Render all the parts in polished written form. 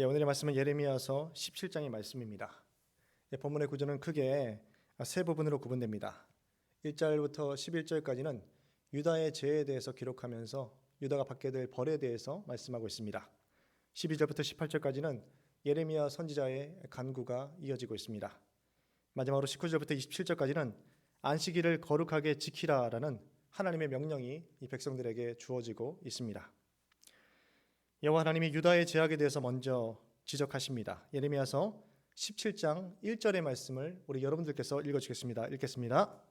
오늘의 말씀은 예레미야서 17장의 말씀입니다. 본문의 구조는 크게 세 부분으로 구분됩니다. 1절부터 11절까지는 유다의 죄에 대해서 기록하면서 유다가 받게 될 벌에 대해서 말씀하고 있습니다. 12절부터 18절까지는 예레미야 선지자의 간구가 이어지고 있습니다. 마지막으로 19절부터 27절까지는 안식일을 거룩하게 지키라라는 하나님의 명령이 이 백성들에게 주어지고 있습니다. 여호와 하나님이 유다의 죄악에 대해서 먼저 지적하십니다. 예레미야서 17장 1절의 말씀을 우리 여러분들께서 읽어주겠습니다. 읽겠습니다.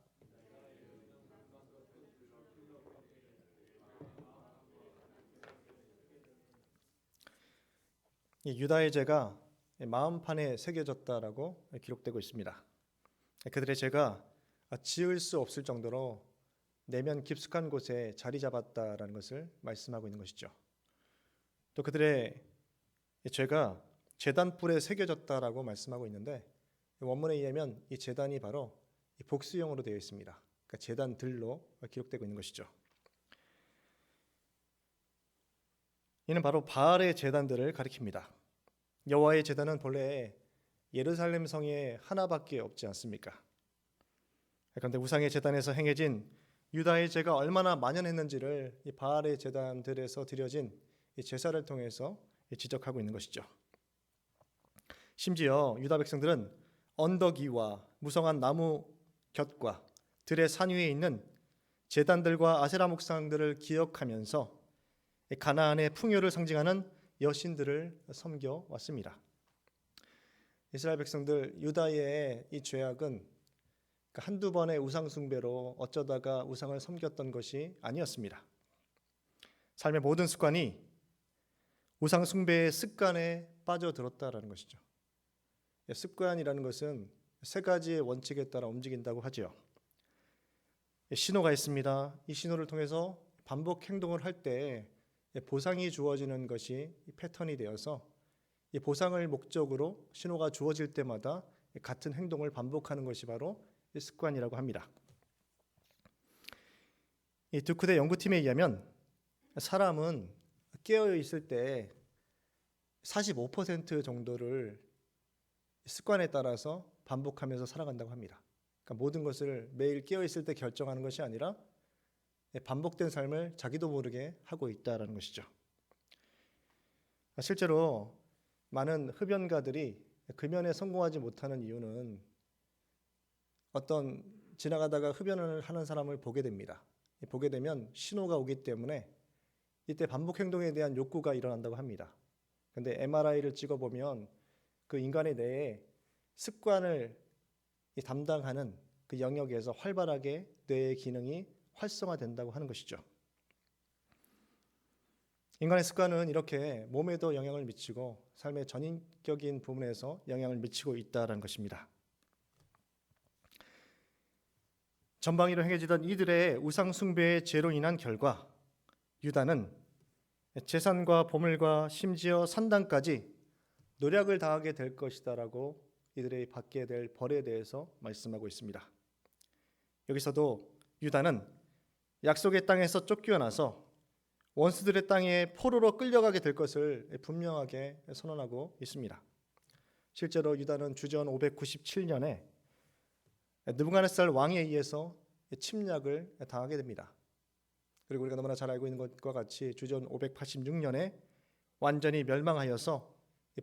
유다의 죄가 마음판에 새겨졌다라고 기록되고 있습니다. 그들의 죄가 지을 수 없을 정도로 내면 깊숙한 곳에 자리 잡았다라는 것을 말씀하고 있는 것이죠. 또 그들의 죄가 제단뿔에 새겨졌다라고 말씀하고 있는데 원문에 의하면 이 제단이 바로 복수형으로 되어 있습니다. 그러니까 제단들로 기록되고 있는 것이죠. 이는 바로 바알의 제단들을 가리킵니다. 여호와의 제단은 본래 예루살렘 성에 하나밖에 없지 않습니까? 그런데 우상의 제단에서 행해진 유다의 죄가 얼마나 만연했는지를 이 바알의 제단들에서 드려진 이 제사를 통해서 지적하고 있는 것이죠. 심지어 유다 백성들은 언덕 위와 무성한 나무 곁과 들의 산 위에 있는 제단들과 아세라 목상들을 기억하면서 가나안의 풍요를 상징하는 여신들을 섬겨 왔습니다. 이스라엘 백성들 유다의 이 죄악은 한두 번의 우상 숭배로 어쩌다가 우상을 섬겼던 것이 아니었습니다. 삶의 모든 습관이 우상 숭배의 습관에 빠져들었다라는 것이죠. 습관이라는 것은 세 가지의 원칙에 따라 움직인다고 하죠. 신호가 있습니다. 이 신호를 통해서 반복 행동을 할 때 보상이 주어지는 것이 패턴이 되어서 이 보상을 목적으로 신호가 주어질 때마다 같은 행동을 반복하는 것이 바로 습관이라고 합니다. 이 두크대 연구팀에 의하면 사람은 깨어 있을 때 45% 정도를 습관에 따라서 반복하면서 살아간다고 합니다. 그러니까 모든 것을 매일 깨어 있을 때 결정하는 것이 아니라 반복된 삶을 자기도 모르게 하고 있다는 것이죠. 실제로 많은 흡연가들이 금연에 성공하지 못하는 이유는 어떤 지나가다가 흡연을 하는 사람을 보게 됩니다. 보게 되면 신호가 오기 때문에 이때 반복 행동에 대한 욕구가 일어난다고 합니다. 그런데 MRI를 찍어보면 그 인간의 뇌에 습관을 담당하는 그 영역에서 활발하게 뇌의 기능이 활성화된다고 하는 것이죠. 인간의 습관은 이렇게 몸에도 영향을 미치고 삶의 전인격인 부분에서 영향을 미치고 있다는 것입니다. 전방위로 행해지던 이들의 우상 숭배의 죄로 인한 결과 유다는 재산과 보물과 심지어 산당까지 노력을 다하게 될 것이다라고 이들의 받게 될 벌에 대해서 말씀하고 있습니다. 여기서도 유다는 약속의 땅에서 쫓겨나서 원수들의 땅에 포로로 끌려가게 될 것을 분명하게 선언하고 있습니다. 실제로 유다는 주전 597년에 느부갓네살 왕에 의해서 침략을 당하게 됩니다. 그리고 우리가 너무나 잘 알고 있는 것과 같이 주전 586년에 완전히 멸망하여서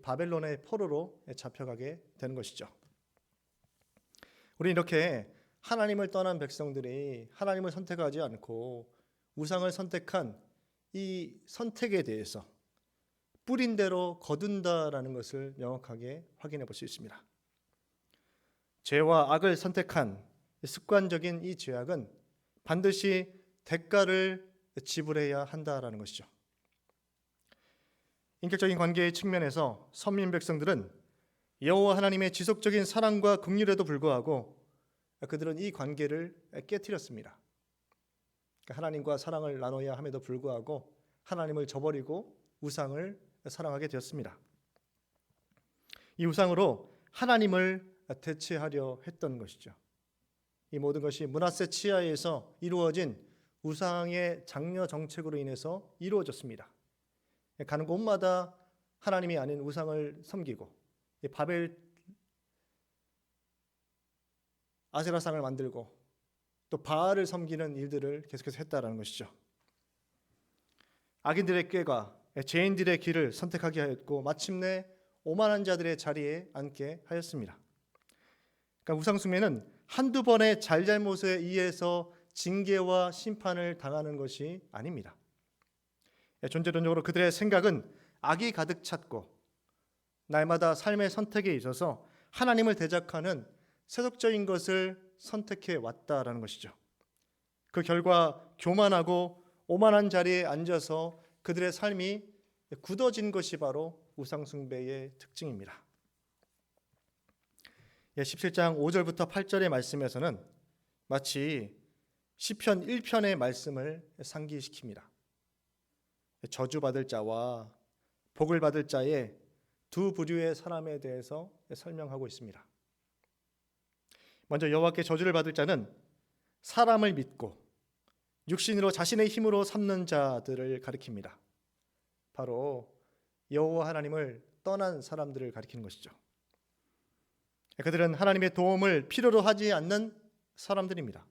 바벨론의 포로로 잡혀가게 되는 것이죠. 우리는 이렇게 하나님을 떠난 백성들이 하나님을 선택하지 않고 우상을 선택한 이 선택에 대해서 뿌린 대로 거둔다라는 것을 명확하게 확인해 볼 수 있습니다. 죄와 악을 선택한 습관적인 이 죄악은 반드시 대가를 지불해야 한다라는 것이죠. 인격적인 관계의 측면에서 선민 백성들은 여호와 하나님의 지속적인 사랑과 긍휼에도 불구하고 그들은 이 관계를 깨트렸습니다. 하나님과 사랑을 나눠야 함에도 불구하고 하나님을 저버리고 우상을 사랑하게 되었습니다. 이 우상으로 하나님을 대체하려 했던 것이죠. 이 모든 것이 므낫세 치하에서 이루어진 우상의 장려 정책으로 인해서 이루어졌습니다. 가는 곳마다 하나님이 아닌 우상을 섬기고 이 바벨 아세라상을 만들고 또 바알을 섬기는 일들을 계속해서 했다라는 것이죠. 악인들의 꾀가 죄인들의 길을 선택하게 하였고 마침내 오만한 자들의 자리에 앉게 하였습니다. 그러니까 우상숭배는 한두 번의 잘잘못에 의해서 징계와 심판을 당하는 것이 아닙니다. 존재론적으로 그들의 생각은 악이 가득 찼고 날마다 삶의 선택에 있어서 하나님을 대적하는 세속적인 것을 선택해 왔다라는 것이죠. 그 결과 교만하고 오만한 자리에 앉아서 그들의 삶이 굳어진 것이 바로 우상숭배의 특징입니다. 17장 5절부터 8절의 말씀에서는 마치 시편 1편의 말씀을 상기시킵니다. 저주받을 자와 복을 받을 자의 두 부류의 사람에 대해서 설명하고 있습니다. 먼저 여호와께 저주를 받을 자는 사람을 믿고 육신으로 자신의 힘으로 삼는 자들을 가리킵니다. 바로 여호와 하나님을 떠난 사람들을 가리키는 것이죠. 그들은 하나님의 도움을 필요로 하지 않는 사람들입니다.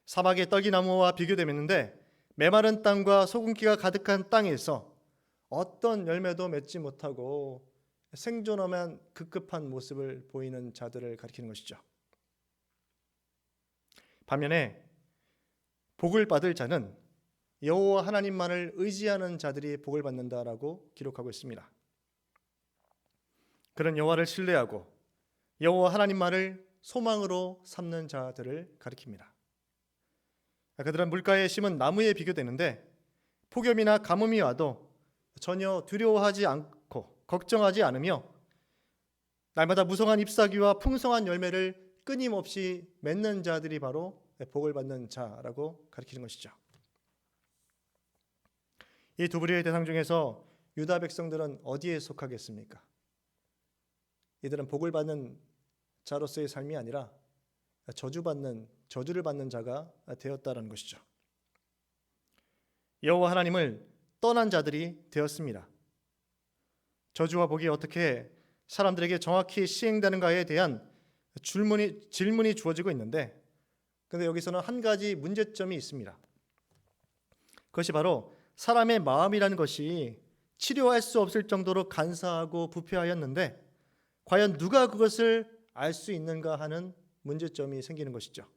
사막의 떨기나무와 비교되었는데 메마른 땅과 소금기가 가득한 땅에서 어떤 열매도 맺지 못하고 생존하면 급급한 모습을 보이는 자들을 가리키는 것이죠. 반면에 복을 받을 자는 여호와 하나님만을 의지하는 자들이 복을 받는다라고 기록하고 있습니다. 그런 여호와를 신뢰하고 여호와 하나님만을 소망으로 삼는 자들을 가리킵니다. 그들은 물가에 심은 나무에 비교되는데 폭염이나 가뭄이 와도 전혀 두려워하지 않고 걱정하지 않으며 날마다 무성한 잎사귀와 풍성한 열매를 끊임없이 맺는 자들이 바로 복을 받는 자라고 가리키는 것이죠. 이 두 부류의 대상 중에서 유다 백성들은 어디에 속하겠습니까? 이들은 복을 받는 자로서의 삶이 아니라 저주를 받는 자가 되었다는 것이죠. 여호와 하나님을 떠난 자들이 되었습니다. 저주와 복이 어떻게 사람들에게 정확히 시행되는가에 대한 질문이 주어지고 있는데, 그런데 여기서는 한 가지 문제점이 있습니다. 그것이 바로 사람의 마음이라는 것이 치료할 수 없을 정도로 간사하고 부패하였는데 과연 누가 그것을 알 수 있는가 하는 문제점이 생기는 것이죠.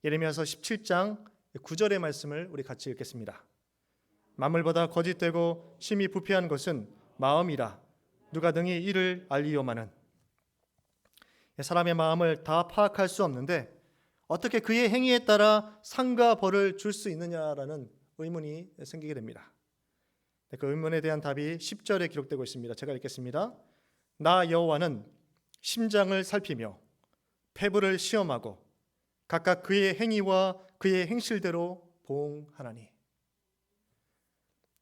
예레미야서 17장 9절의 말씀을 우리 같이 읽겠습니다. 만물보다 거짓되고 심히 부패한 것은 마음이라 누가 능히 이를 알리오마는. 사람의 마음을 다 파악할 수 없는데 어떻게 그의 행위에 따라 상과 벌을 줄 수 있느냐라는 의문이 생기게 됩니다. 그 의문에 대한 답이 10절에 기록되고 있습니다. 제가 읽겠습니다. 나 여호와는 심장을 살피며 폐부를 시험하고 각각 그의 행위와 그의 행실대로 보응하나니.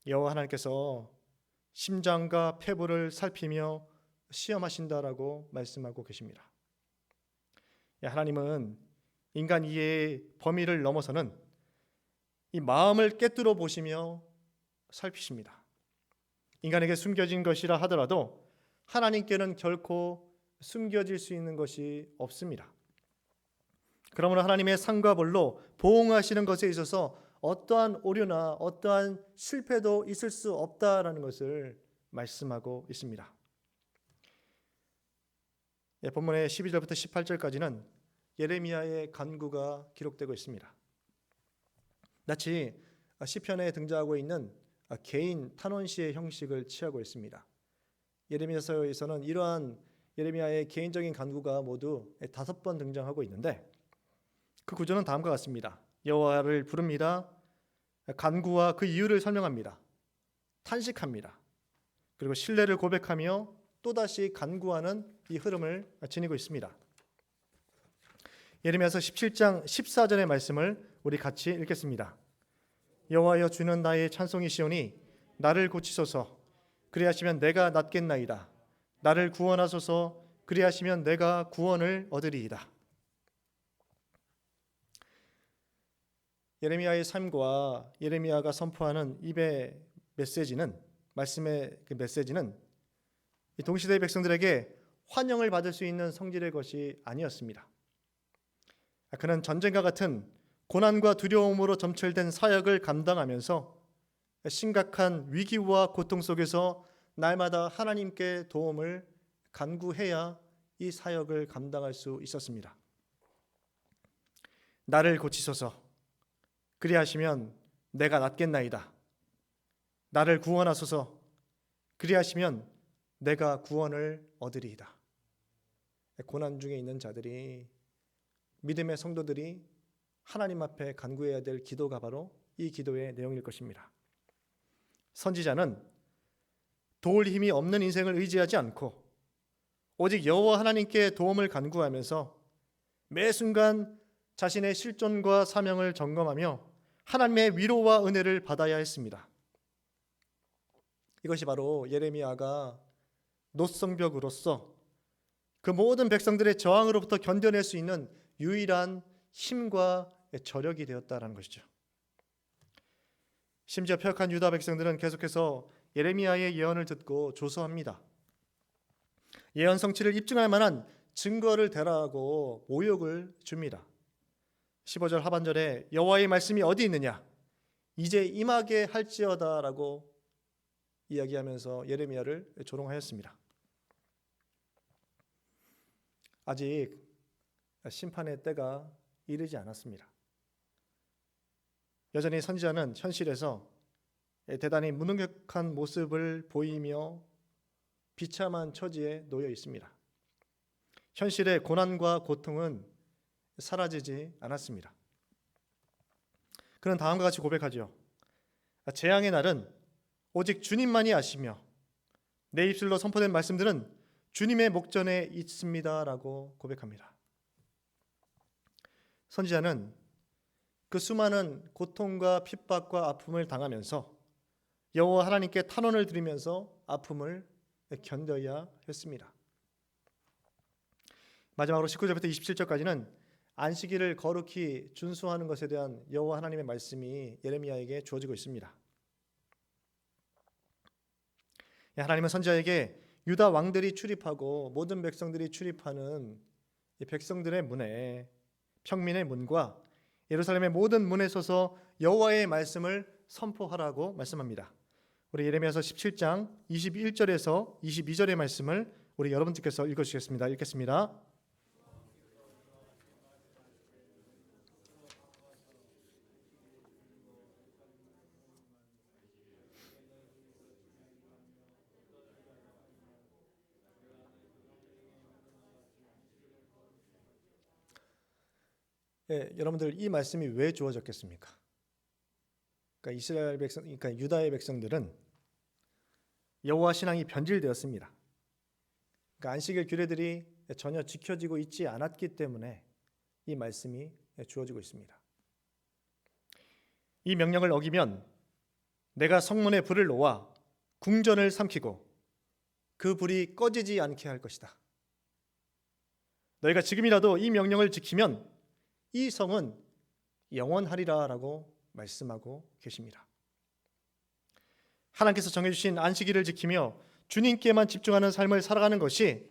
여호와 하나님께서 심장과 폐부를 살피며 시험하신다라고 말씀하고 계십니다. 하나님은 인간 이해의 범위를 넘어서는 이 마음을 꿰뚫어 보시며 살피십니다. 인간에게 숨겨진 것이라 하더라도 하나님께는 결코 숨겨질 수 있는 것이 없습니다. 그러므로 하나님의 상과 벌로 보응하시는 것에 있어서 어떠한 오류나 어떠한 실패도 있을 수 없다라는 것을 말씀하고 있습니다. 본문의 12절부터 18절까지는 예레미야의 간구가 기록되고 있습니다. 마치 시편에 등장하고 있는 개인 탄원시의 형식을 취하고 있습니다. 예레미야서에서는 이러한 예레미야의 개인적인 간구가 모두 5번 등장하고 있는데 그 구조는 다음과 같습니다. 여호와를 부릅니다. 간구와 그 이유를 설명합니다. 탄식합니다. 그리고 신뢰를 고백하며 또다시 간구하는 이 흐름을 지니고 있습니다. 예레미야서 17장 14절의 말씀을 우리 같이 읽겠습니다. 여호와여 주는 나의 찬송이시오니 나를 고치소서. 그리하시면 내가 낫겠나이다. 나를 구원하소서. 그리하시면 내가 구원을 얻으리이다. 예레미야의 삶과 예레미야가 선포하는 입의 메시지는 말씀의 그 메시지는 이 동시대의 백성들에게 환영을 받을 수 있는 성질의 것이 아니었습니다. 그는 전쟁과 같은 고난과 두려움으로 점철된 사역을 감당하면서 심각한 위기와 고통 속에서 날마다 하나님께 도움을 간구해야 이 사역을 감당할 수 있었습니다. 나를 고치소서, 그리하시면 내가 낫겠나이다. 나를 구원하소서, 그리하시면 내가 구원을 얻으리이다. 고난 중에 있는 자들이, 믿음의 성도들이 하나님 앞에 간구해야 될 기도가 바로 이 기도의 내용일 것입니다. 선지자는 도울 힘이 없는 인생을 의지하지 않고 오직 여호와 하나님께 도움을 간구하면서 매 순간 자신의 실존과 사명을 점검하며 하나님의 위로와 은혜를 받아야 했습니다. 이것이 바로 예레미야가 노성벽으로서 그 모든 백성들의 저항으로부터 견뎌낼 수 있는 유일한 힘과 저력이 되었다는 것이죠. 심지어 패역한 유다 백성들은 계속해서 예레미야의 예언을 듣고 조소합니다. 예언 성취를 입증할 만한 증거를 대라하고 모욕을 줍니다. 15절 하반절에 여호와의 말씀이 어디 있느냐, 이제 임하게 할지어다라고 이야기하면서 예레미야를 조롱하였습니다. 아직 심판의 때가 이르지 않았습니다. 여전히 선지자는 현실에서 대단히 무능력한 모습을 보이며 비참한 처지에 놓여 있습니다. 현실의 고난과 고통은 사라지지 않았습니다. 그는 다음과 같이 고백하죠. 재앙의 날은 오직 주님만이 아시며 내 입술로 선포된 말씀들은 주님의 목전에 있습니다라고 고백합니다. 선지자는 그 수많은 고통과 핍박과 아픔을 당하면서 여호와 하나님께 탄원을 드리면서 아픔을 견뎌야 했습니다. 마지막으로 19절부터 27절까지는 안식일을 거룩히 준수하는 것에 대한 여호와 하나님의 말씀이 예레미야에게 주어지고 있습니다. 하나님은 선지자에게 유다 왕들이 출입하고 모든 백성들이 출입하는 백성들의 문에, 평민의 문과 예루살렘의 모든 문에 서서 여호와의 말씀을 선포하라고 말씀합니다. 우리 예레미야서 17장 21절에서 22절의 말씀을 우리 여러분들께서 읽어주시겠습니다. 읽겠습니다. 여러분들, 이 말씀이 왜 주어졌겠습니까? 그러니까 이스라엘 백성, 그러니까 유다의 백성들은 여호와 신앙이 변질되었습니다. 그러니까 안식일 규례들이 전혀 지켜지고 있지 않았기 때문에 이 말씀이 주어지고 있습니다. 이 명령을 어기면 내가 성문에 불을 놓아 궁전을 삼키고 그 불이 꺼지지 않게 할 것이다. 너희가 지금이라도 이 명령을 지키면 이 성은 영원하리라라고 말씀하고 계십니다. 하나님께서 정해주신 안식일을 지키며 주님께만 집중하는 삶을 살아가는 것이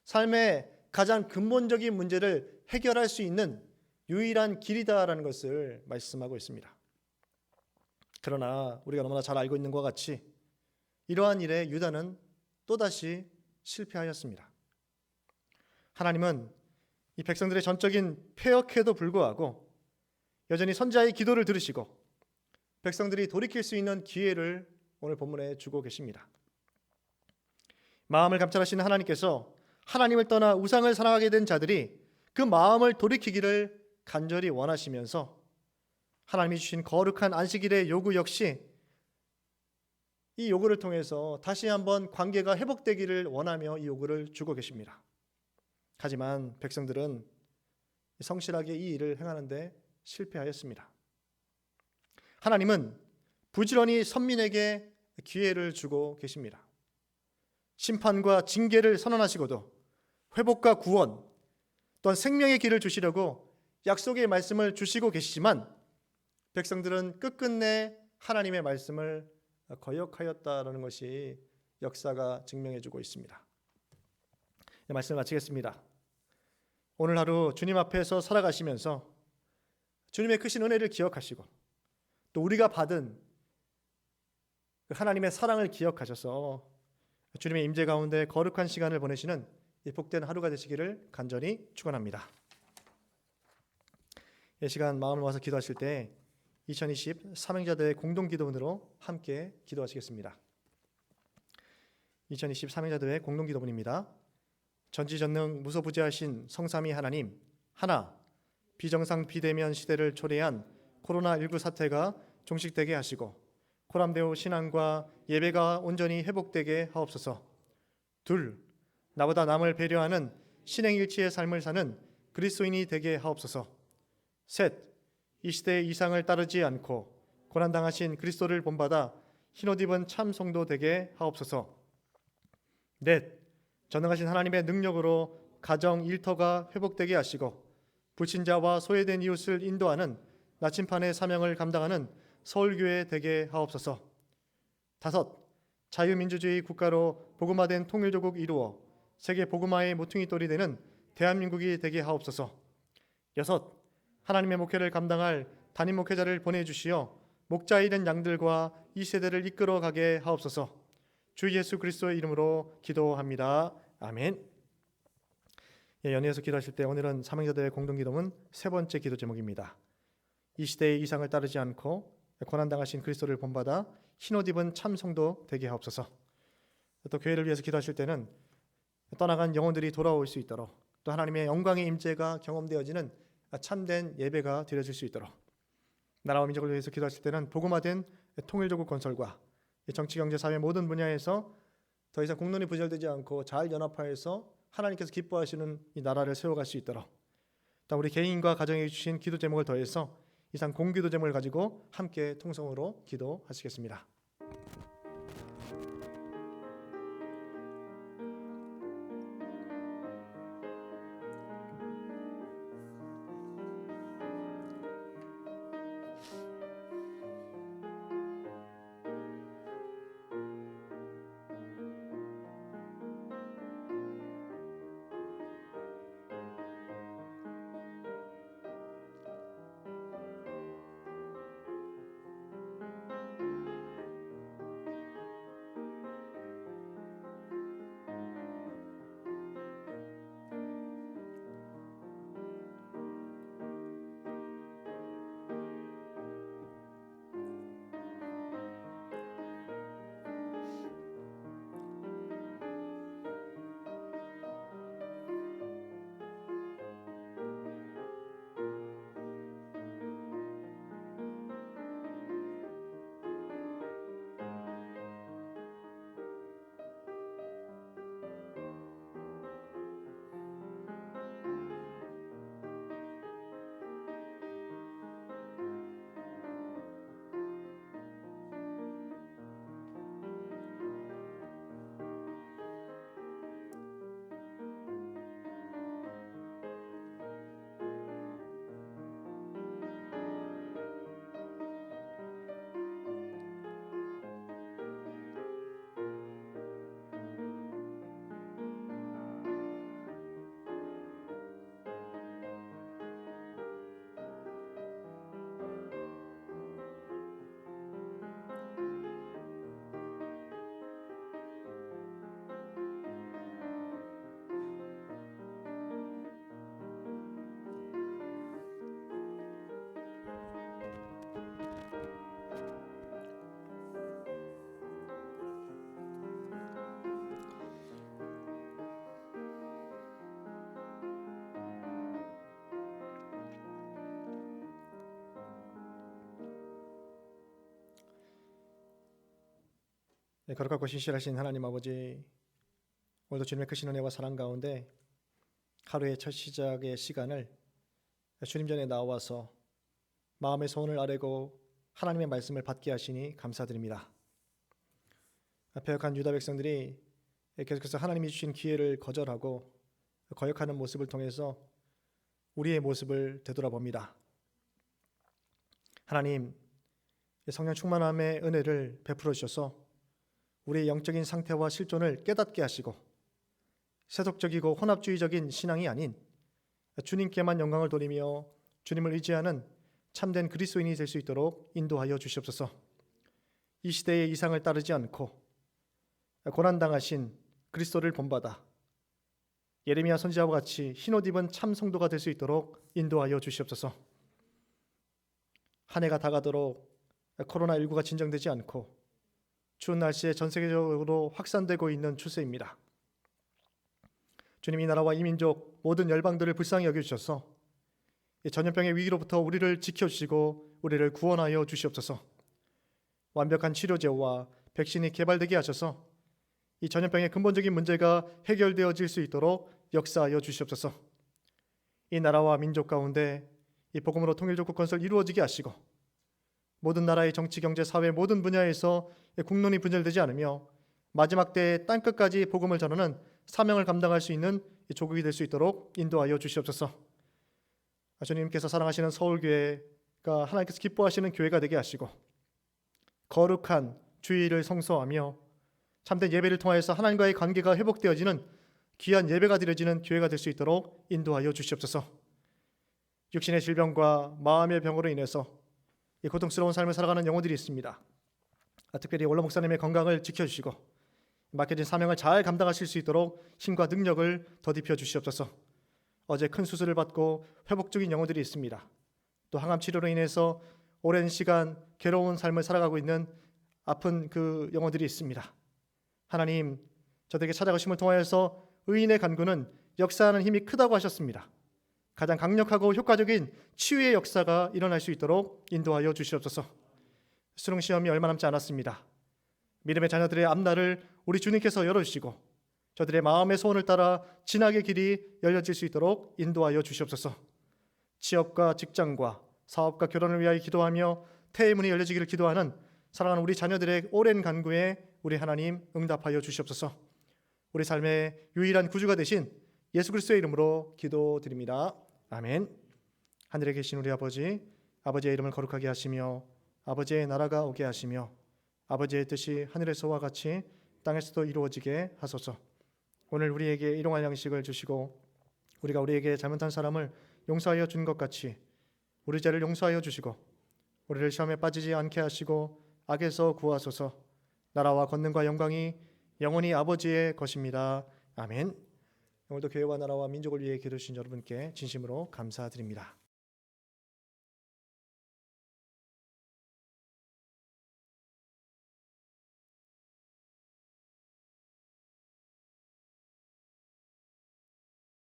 삶의 가장 근본적인 문제를 해결할 수 있는 유일한 길이다라는 것을 말씀하고 있습니다. 그러나 우리가 너무나 잘 알고 있는 것과 같이 이러한 일에 유다는 또다시 실패하였습니다. 하나님은 이 백성들의 전적인 패역에도 불구하고 여전히 선지자의 기도를 들으시고 백성들이 돌이킬 수 있는 기회를 오늘 본문에 주고 계십니다. 마음을 감찰하시는 하나님께서 하나님을 떠나 우상을 사랑하게 된 자들이 그 마음을 돌이키기를 간절히 원하시면서 하나님이 주신 거룩한 안식일의 요구 역시 이 요구를 통해서 다시 한번 관계가 회복되기를 원하며 이 요구를 주고 계십니다. 하지만 백성들은 성실하게 이 일을 행하는데 실패하였습니다. 하나님은 부지런히 선민에게 기회를 주고 계십니다. 심판과 징계를 선언하시고도 회복과 구원 또한 생명의 길을 주시려고 약속의 말씀을 주시고 계시지만 백성들은 끝끝내 하나님의 말씀을 거역하였다라는 것이 역사가 증명해주고 있습니다. 말씀을 마치겠습니다. 오늘 하루 주님 앞에서 살아가시면서 주님의 크신 은혜를 기억하시고 또 우리가 받은 하나님의 사랑을 기억하셔서 주님의 임재 가운데 거룩한 시간을 보내시는 이 복된 하루가 되시기를 간절히 축원합니다. 이 시간 마음을 모아서 기도하실 때 2020 삼행자대회 공동기도문으로 함께 기도하시겠습니다. 2020 삼행자대회 공동기도문입니다. 전지전능 무소부재하신 성삼위 하나님, 하나, 비정상 비대면 시대를 초래한 코로나19 사태가 종식되게 하시고 코람데오 신앙과 예배가 온전히 회복되게 하옵소서. 둘, 나보다 남을 배려하는 신행일치의 삶을 사는 그리스도인이 되게 하옵소서. 셋, 이 시대의 이상을 따르지 않고 고난당하신 그리스도를 본받아 흰옷 입은 참 성도 되게 하옵소서. 넷, 전능하신 하나님의 능력으로 가정 일터가 회복되게 하시고 불신자와 소외된 이웃을 인도하는 나침판의 사명을 감당하는 서울교회 되게 하옵소서. 다섯, 자유민주주의 국가로 복음화된 통일조국 이루어 세계 복음화의 모퉁이 돌이 되는 대한민국이 되게 하옵소서. 여섯, 하나님의 목회를 감당할 담임 목회자를 보내주시어 목자 잃은 양들과 이 세대를 이끌어가게 하옵소서. 주 예수 그리스도의 이름으로 기도합니다. 아멘. 연회에서 기도하실 때 오늘은 삼행자대회 공동기도문 세 번째 기도 제목입니다. 이 시대의 이상을 따르지 않고 고난당하신 그리스도를 본받아 흰옷 입은 참 성도 되게 하옵소서. 또 교회를 위해서 기도하실 때는 떠나간 영혼들이 돌아올 수 있도록 또 하나님의 영광의 임재가 경험되어지는 참된 예배가 드려질 수 있도록 나라와 민족을 위해서 기도하실 때는 복음화된 통일조국 건설과 정치, 경제, 사회 모든 분야에서 더 이상 국론이 부절되지 않고 잘 연합하여서 하나님께서 기뻐하시는 이 나라를 세워갈 수 있도록 또 우리 개인과 가정에 주신 기도 제목을 더해서 이상 공기도 제목을 가지고 함께 통성으로 기도하시겠습니다. 거룩하고 신실하신 하나님 아버지, 오늘도 주님의 크신 은혜와 사랑 가운데 하루의 첫 시작의 시간을 주님 전에 나와서 마음의 소원을 아뢰고 하나님의 말씀을 받게 하시니 감사드립니다. 배역한 유다 백성들이 계속해서 하나님이 주신 기회를 거절하고 거역하는 모습을 통해서 우리의 모습을 되돌아봅니다. 하나님, 성령 충만함의 은혜를 베풀어 주셔서 우리의 영적인 상태와 실존을 깨닫게 하시고 세속적이고 혼합주의적인 신앙이 아닌 주님께만 영광을 돌리며 주님을 의지하는 참된 그리스도인이 될 수 있도록 인도하여 주시옵소서. 이 시대의 이상을 따르지 않고 고난당하신 그리스도를 본받아 예레미야 선지자와 같이 흰옷 입은 참 성도가 될 수 있도록 인도하여 주시옵소서. 한 해가 다가도록 코로나19가 진정되지 않고 추운 날씨에 전 세계적으로 확산되고 있는 추세입니다. 주님, 이 나라와 이 민족 모든 열방들을 불쌍히 여겨주셔서 이 전염병의 위기로부터 우리를 지켜주시고 우리를 구원하여 주시옵소서. 완벽한 치료제와 백신이 개발되게 하셔서 이 전염병의 근본적인 문제가 해결되어질 수 있도록 역사하여 주시옵소서. 이 나라와 민족 가운데 이 복음으로 통일조국 건설 이루어지게 하시고 모든 나라의 정치, 경제, 사회 모든 분야에서 국론이 분열되지 않으며 마지막 때의 땅끝까지 복음을 전하는 사명을 감당할 수 있는 조국이 될 수 있도록 인도하여 주시옵소서. 주님께서 사랑하시는 서울교회가 하나님께서 기뻐하시는 교회가 되게 하시고 거룩한 주의를 성소하며 참된 예배를 통하여서 하나님과의 관계가 회복되어지는 귀한 예배가 드려지는 교회가 될 수 있도록 인도하여 주시옵소서. 육신의 질병과 마음의 병으로 인해서 이 고통스러운 삶을 살아가는 영혼들이 있습니다. 특별히 원로 목사님의 건강을 지켜주시고 맡겨진 사명을 잘 감당하실 수 있도록 힘과 능력을 더딥혀 주시옵소서. 어제 큰 수술을 받고 회복 중인 영혼들이 있습니다. 또 항암 치료로 인해서 오랜 시간 괴로운 삶을 살아가고 있는 아픈 그 영혼들이 있습니다. 하나님, 저들에게 찾아가심을 통하여서 의인의 간구는 역사하는 힘이 크다고 하셨습니다. 가장 강력하고 효과적인 치유의 역사가 일어날 수 있도록 인도하여 주시옵소서. 수능 시험이 얼마 남지 않았습니다. 믿음의 자녀들의 앞날을 우리 주님께서 열어주시고 저들의 마음의 소원을 따라 진학의 길이 열려질 수 있도록 인도하여 주시옵소서. 취업과 직장과 사업과 결혼을 위하여 기도하며 태의 문이 열려지기를 기도하는 사랑하는 우리 자녀들의 오랜 간구에 우리 하나님 응답하여 주시옵소서. 우리 삶의 유일한 구주가 되신 예수 그리스도의 이름으로 기도드립니다. 아멘. 하늘에 계신 우리 아버지, 아버지의 이름을 거룩하게 하시며 아버지의 나라가 오게 하시며 아버지의 뜻이 하늘에서와 같이 땅에서도 이루어지게 하소서. 오늘 우리에게 일용할 양식을 주시고 우리가 우리에게 잘못한 사람을 용서하여 준 것 같이 우리 죄를 용서하여 주시고 우리를 시험에 빠지지 않게 하시고 악에서 구하소서. 나라와 권능과 영광이 영원히 아버지의 것입니다. 아멘. 오늘도 교회와 나라와 민족을 위해 기도해 주신 여러분께 진심으로 감사드립니다.